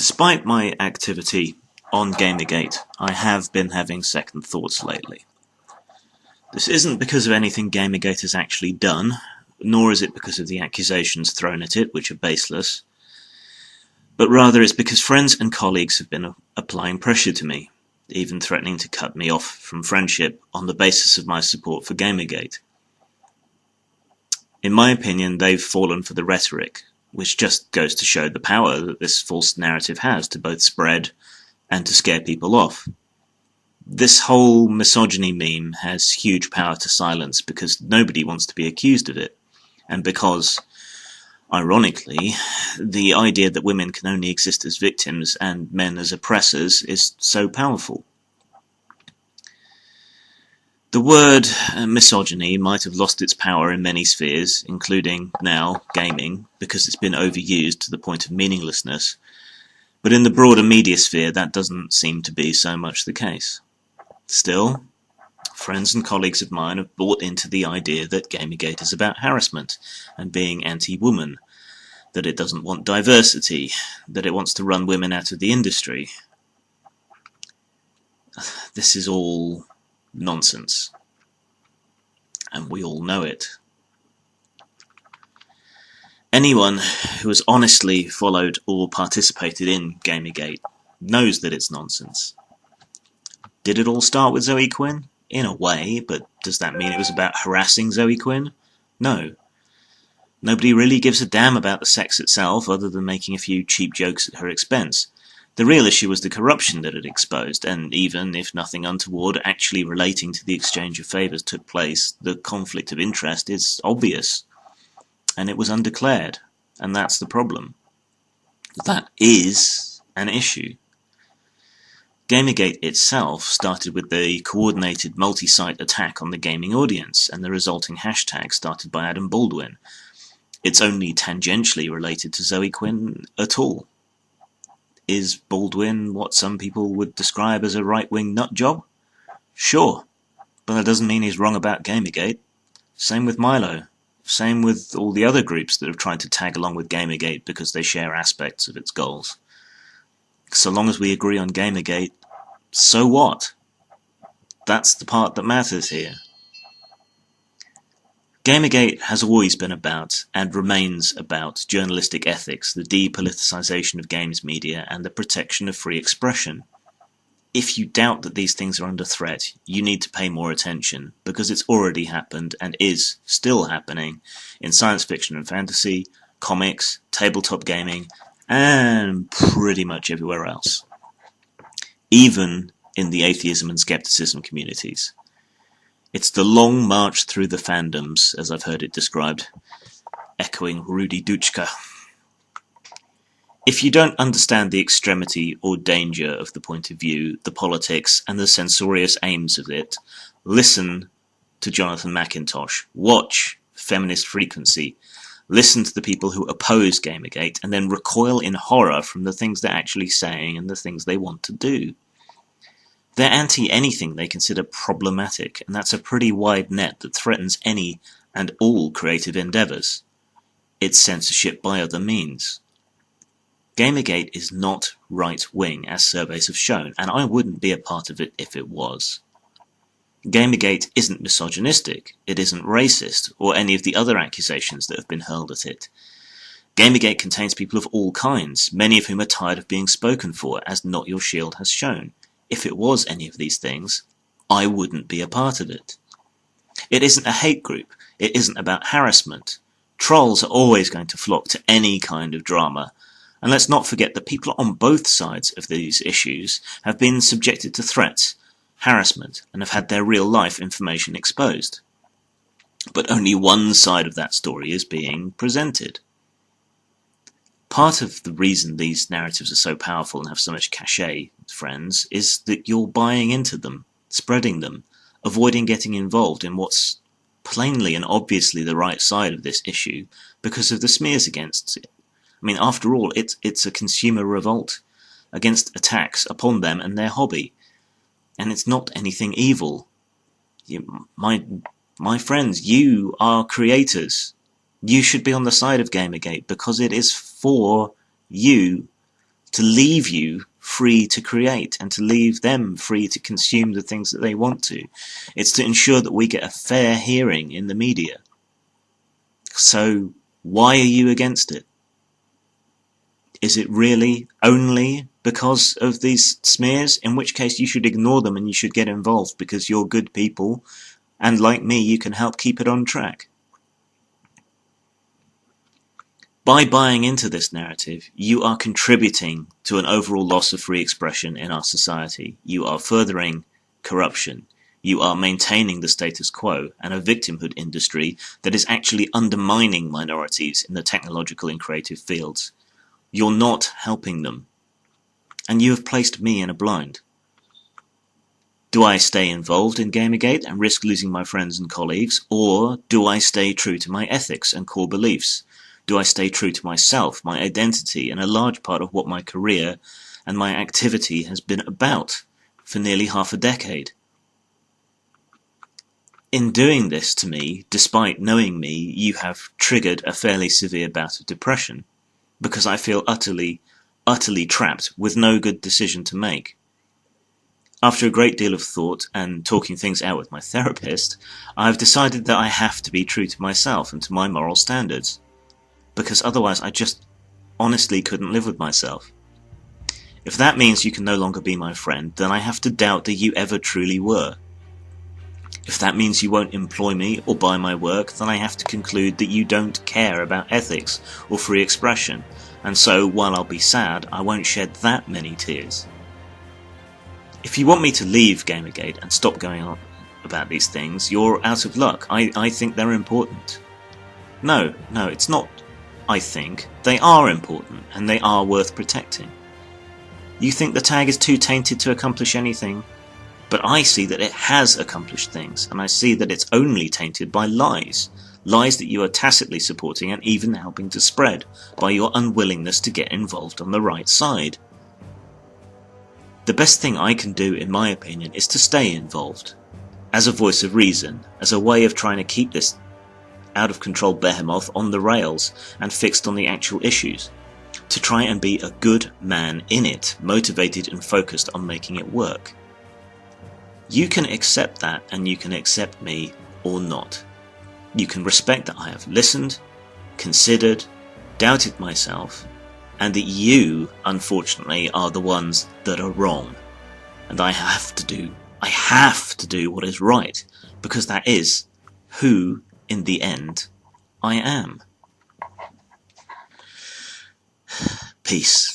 Despite my activity on Gamergate, I have been having second thoughts lately. This isn't because of anything Gamergate has actually done, nor is it because of the accusations thrown at it, which are baseless, but rather it's because friends and colleagues have been applying pressure to me, even threatening to cut me off from friendship on the basis of my support for Gamergate. In my opinion, they've fallen for the rhetoric, which just goes to show the power that this false narrative has to both spread and to scare people off. This whole misogyny meme has huge power to silence because nobody wants to be accused of it, and because, ironically, the idea that women can only exist as victims and men as oppressors is so powerful. The word misogyny might have lost its power in many spheres, including, now, gaming, because it's been overused to the point of meaninglessness, but in the broader media sphere that doesn't seem to be so much the case. Still, friends and colleagues of mine have bought into the idea that Gamergate is about harassment and being anti-woman, that it doesn't want diversity, that it wants to run women out of the industry. This is all nonsense, and we all know it. Anyone who has honestly followed or participated in Gamergate knows that it's nonsense. Did it all start with Zoe Quinn? In a way, but does that mean it was about harassing Zoe Quinn? No. Nobody really gives a damn about the sex itself, other than making a few cheap jokes at her expense. The real issue was the corruption that it exposed, and even if nothing untoward actually relating to the exchange of favours took place, the conflict of interest is obvious. And it was undeclared, and that's the problem. That is an issue. Gamergate itself started with the coordinated multi-site attack on the gaming audience, and the resulting hashtag started by Adam Baldwin. It's only tangentially related to Zoe Quinn at all. Is Baldwin what some people would describe as a right-wing nutjob? Sure, but that doesn't mean he's wrong about Gamergate. Same with Milo. Same with all the other groups that have tried to tag along with Gamergate because they share aspects of its goals. So long as we agree on Gamergate, so what? That's the part that matters here. Gamergate has always been about, and remains about, journalistic ethics, the depoliticization of games media, and the protection of free expression. If you doubt that these things are under threat, you need to pay more attention, because it's already happened, and is still happening, in science fiction and fantasy, comics, tabletop gaming, and pretty much everywhere else. Even in the atheism and skepticism communities. It's the long march through the fandoms, as I've heard it described, echoing Rudy Duchka. If you don't understand the extremity or danger of the point of view, the politics, and the censorious aims of it, listen to Jonathan McIntosh, watch Feminist Frequency, listen to the people who oppose Gamergate, and then recoil in horror from the things they're actually saying and the things they want to do. They're anti-anything they consider problematic, and that's a pretty wide net that threatens any and all creative endeavours. It's censorship by other means. Gamergate is not right-wing, as surveys have shown, and I wouldn't be a part of it if it was. Gamergate isn't misogynistic, it isn't racist, or any of the other accusations that have been hurled at it. Gamergate contains people of all kinds, many of whom are tired of being spoken for, as Not Your Shield has shown. If it was any of these things, I wouldn't be a part of it. It isn't a hate group. It isn't about harassment. Trolls are always going to flock to any kind of drama. And let's not forget that people on both sides of these issues have been subjected to threats, harassment, and have had their real-life information exposed. But only one side of that story is being presented. Part of the reason these narratives are so powerful and have so much cachet, friends, is that you're buying into them, spreading them, avoiding getting involved in what's plainly and obviously the right side of this issue because of the smears against it. I mean, after all, it's a consumer revolt against attacks upon them and their hobby. And it's not anything evil. My friends, you are creators. You should be on the side of Gamergate because it is for you to leave you free to create and to leave them free to consume the things that they want to. It's to ensure that we get a fair hearing in the media. So why are you against it? Is it really only because of these smears? In which case you should ignore them and you should get involved, because you're good people, and like me, you can help keep it on track. By buying into this narrative, you are contributing to an overall loss of free expression in our society. You are furthering corruption. You are maintaining the status quo and a victimhood industry that is actually undermining minorities in the technological and creative fields. You're not helping them. And you have placed me in a blind. Do I stay involved in Gamergate and risk losing my friends and colleagues, or do I stay true to my ethics and core beliefs? Do I stay true to myself, my identity, and a large part of what my career and my activity has been about for nearly half a decade? In doing this to me, despite knowing me, you have triggered a fairly severe bout of depression, because I feel utterly trapped with no good decision to make. After a great deal of thought and talking things out with my therapist, I have decided that I have to be true to myself and to my moral standards, because otherwise I just honestly couldn't live with myself. If that means you can no longer be my friend, then I have to doubt that you ever truly were. If that means you won't employ me or buy my work, then I have to conclude that you don't care about ethics or free expression, and so, while I'll be sad, I won't shed that many tears. If you want me to leave Gamergate and stop going on about these things, you're out of luck. I think they're important. No, it's not I think. They are important, and they are worth protecting. You think the tag is too tainted to accomplish anything? But I see that it has accomplished things, and I see that it's only tainted by lies. Lies that you are tacitly supporting and even helping to spread by your unwillingness to get involved on the right side. The best thing I can do, in my opinion, is to stay involved. As a voice of reason, as a way of trying to keep this out-of-control behemoth on the rails and fixed on the actual issues. To try and be a good man in it, motivated and focused on making it work. You can accept that, and you can accept me or not. You can respect that I have listened, considered, doubted myself, and that you, unfortunately, are the ones that are wrong. And I have to do what is right, because that is who, in the end, I am. Peace.